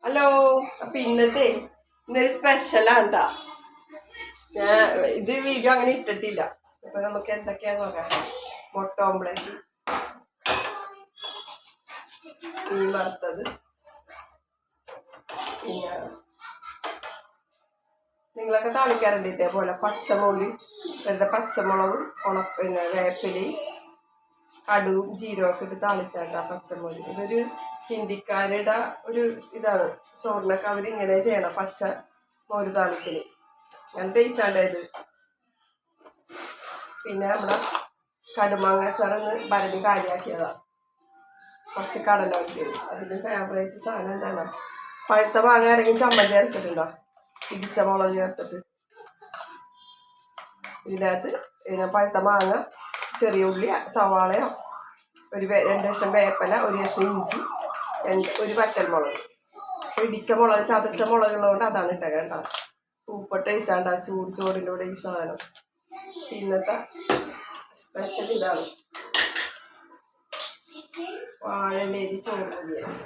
Hello. അപ്പൊ ഇന്നൊരു സ്പെഷ്യലാണ് ട്ടാ. ഞാൻ ഇത് വീഡിയോ അങ്ങനെ ഇട്ടിട്ടില്ല. അപ്പൊ നമുക്ക് എന്തൊക്കെയാന്ന് നോക്കാം. മുട്ട ഓംപ്ലേറ്റ്, മീൻ വറുത്തത്, പിന്നെ നിങ്ങളൊക്കെ താളിക്കാറുണ്ട് ഇതേപോലെ പച്ചമുളകും പിന്നെ വേപ്പിലയും കടുവും ജീരകമൊക്കെ ഇട്ട് താളിച്ചാണ്ട പച്ചമുളക്. ഇതൊരു ഹിന്ദിക്കാരുടെ ഒരു ഇതാണ്. ചോറിനൊക്കെ അവരിങ്ങനെ ചെയ്യണം, പച്ച മോര് താളിക്കല്. നല്ല ടേസ്റ്റാണ് ഇത്. പിന്നെ നമ്മുടെ കടുമാങ്ങ അച്ചാറൊന്ന് ഭരണി കാര്യമാക്കിയതാണ്. കുറച്ച് കടല ഒഴിക്കുന്നത്. അതിൻ്റെ ഫേവറേറ്റ് സാധനം എന്താണ്? പഴുത്ത മാങ്ങ ആരെങ്കിലും ചമ്മന്തി അരച്ചിട്ടുണ്ടോ? ഇടിച്ച മുളക് ചേർത്തിട്ട്. ഇതിനകത്ത് പിന്നെ പഴുത്ത മാങ്ങ, ചെറിയ ഉള്ളി, സവാളയോ, ഒരു 2 കഷ്ണം വേപ്പല, 1 കഷ്ണം ഇഞ്ചി, ഒരു വറ്റൽമുളക്. ഇടിച്ച മുളക്, ചതച്ച മുളകുള്ളതുകൊണ്ട് അതാണ് ഇട്ടത് കേട്ടോ. സൂപ്പർ ടേസ്റ്റാണ് ചോറിൻ്റെ കൂടെ ഈ സാധനം. ഇന്നത്തെ സ്പെഷ്യൽ ഇതാണ്, വാഴയിലയിൽ ചോറ് മതിയാണ്.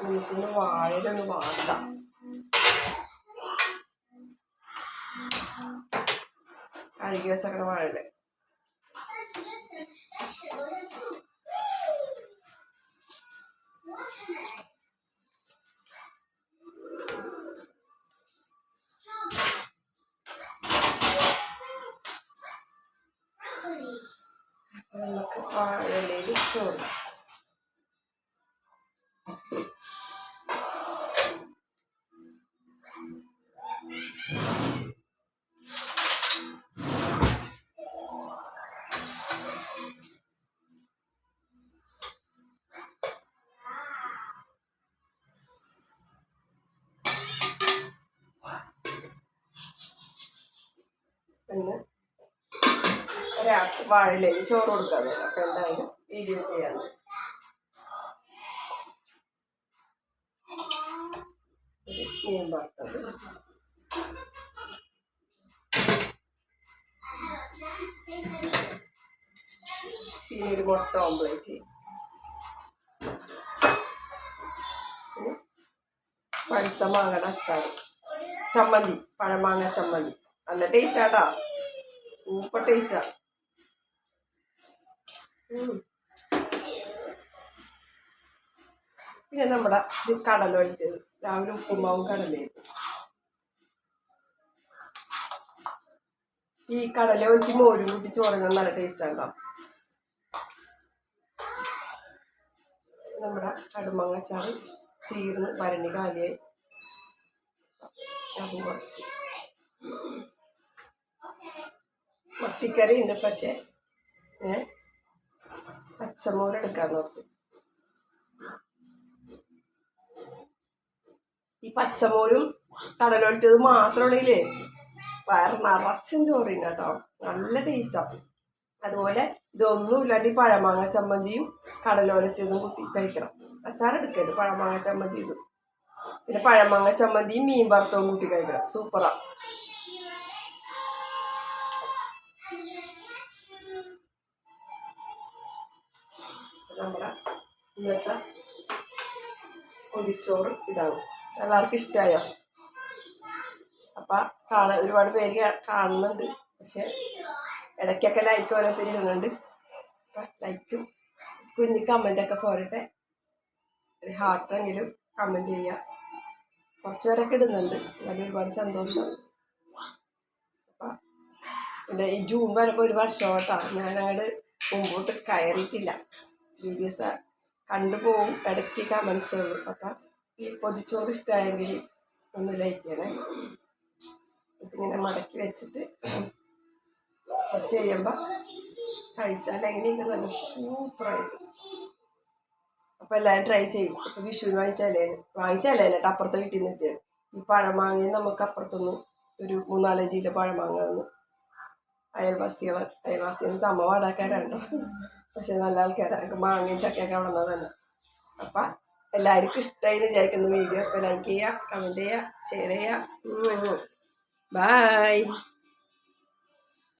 നമുക്കൊന്ന് വാഴയിലൊന്ന് വാട്ടാം. കഴുകി വെച്ചക്കണ വാഴയില നമുക്ക് വാഴയിലയിൽ ചോറ്. പിന്നെ ഒരാൾക്ക് വാഴയിലയിൽ ചോറ് കൊടുക്കാതെ. അപ്പൊ എന്തായാലും വീഡിയോ ചെയ്യാന്ന്. മീൻ വറുത്തത്, പിന്നെ ഒരു മുട്ട ഓംപ്ലേറ്റ്, പഴുത്ത മാങ്ങയുടെ അച്ചാർ, ചമ്മന്തി, പഴമാങ്ങ ചമ്മന്തി. നല്ല ടേസ്റ്റാട്ടാ, സൂപ്പർ ടേസ്റ്റാ. പിന്നെ നമ്മുടെ കടല ഒഴിച്ചത്, രാവിലെ ഉപ്പുമാവും കടലയായിരുന്നു. ഈ കടല ഒഴിച്ച് മോരും കൂട്ടി ചോറിന് നല്ല ടേസ്റ്റാണ്. നമ്മുടെ കടുമാങ്ങ അച്ചാറ് തീർന്ന് ഭരണി കാലിയായി. അതും കുറച്ച് മത്തിക്കറി ഉണ്ട്, പക്ഷെ പച്ചമോര് എടുക്കാന്ന് ഓർത്ത്. ഈ പച്ചമോരും കടലൊഴിച്ചത് മാത്രമാണെങ്കിലേ വയറ് നിറച്ചും ചോറിന് കേട്ടോ, നല്ല ടേസ്റ്റാണ്. അതുപോലെ ഇതൊന്നും ഇല്ലാണ്ട് ഈ പഴമാങ്ങ ചമ്മന്തിയും കടലോലത്തതും കൂട്ടി കഴിക്കണം. അച്ചാറെടുക്കരുത്, പഴമാങ്ങ ചമ്മന്തി ഇതും. പിന്നെ പഴമാങ്ങ ചമ്മന്തിയും മീൻ വറുത്തതും കൂട്ടി കഴിക്കണം, സൂപ്പറാ. നമ്മുടെ ഇന്നത്തെ പൊതിച്ചോറ് ഇതാണ്. എല്ലാവർക്കും ഇഷ്ടമായോ? അപ്പം ഒരുപാട് പേര് കാണുന്നുണ്ട്, പക്ഷെ ഇടയ്ക്കൊക്കെ ലൈക്ക് ഓരോരുത്തർ ഇടുന്നുണ്ട്. അപ്പം ലൈക്കും കുഞ്ഞ് കമൻറ്റൊക്കെ പോരട്ടെ. ഒരു ഹാർട്ടെങ്കിലും കമൻറ്റ് ചെയ്യുക. കുറച്ച് പേരൊക്കെ ഇടുന്നുണ്ട്, എന്നാലും ഒരുപാട് സന്തോഷം. അപ്പം പിന്നെ ഈ ജൂൺ വരുമ്പോൾ ഒരു വർഷമായിട്ടാണ് ഞാനങ്ങോട്ട് മുമ്പോട്ട് കയറിയിട്ടില്ല. വീഡിയോസ് കണ്ടുപോകും, ഇടയ്ക്ക് കമൻസ് ഉള്ളൂ. അപ്പം ഈ പൊതിച്ചോറ് ഇഷ്ടമായെങ്കിൽ ഒന്ന് ലൈക്ക് ചെയ്യണേ. ഇതിങ്ങനെ മടക്കി വെച്ചിട്ട് കുറച്ച് കഴിയുമ്പോൾ കഴിച്ചാൽ എങ്ങനെയൊക്കെ നല്ല സൂപ്പറായിട്ട്. അപ്പം എല്ലാവരും ട്രൈ ചെയ്യും. ഇപ്പം വിഷുവിന് വാങ്ങിച്ചാലേ കേട്ടോ, അപ്പുറത്തെ വീട്ടിൽ നിന്ന് കിട്ടിയത്. ഈ പഴമാങ്ങയും നമുക്ക് അപ്പുറത്തുനിന്ന് ഒരു 3-4 കിലോ പഴമാങ്ങ വന്ന് അയൽവാസികൾ തമ്മ വാടാക്കാരുണ്ടോ, പക്ഷെ നല്ല ആൾക്കാരാണ്. മാങ്ങയും ചക്കയൊക്കെ അവിടെ തന്നെ. അപ്പം എല്ലാവർക്കും ഇഷ്ടമായി വിചാരിക്കുന്ന വീഡിയോ. അപ്പോൾ ലൈക്ക് ചെയ്യുക, കമൻറ്റ് ചെയ്യുക, ഷെയർ ചെയ്യുക. ബൈ.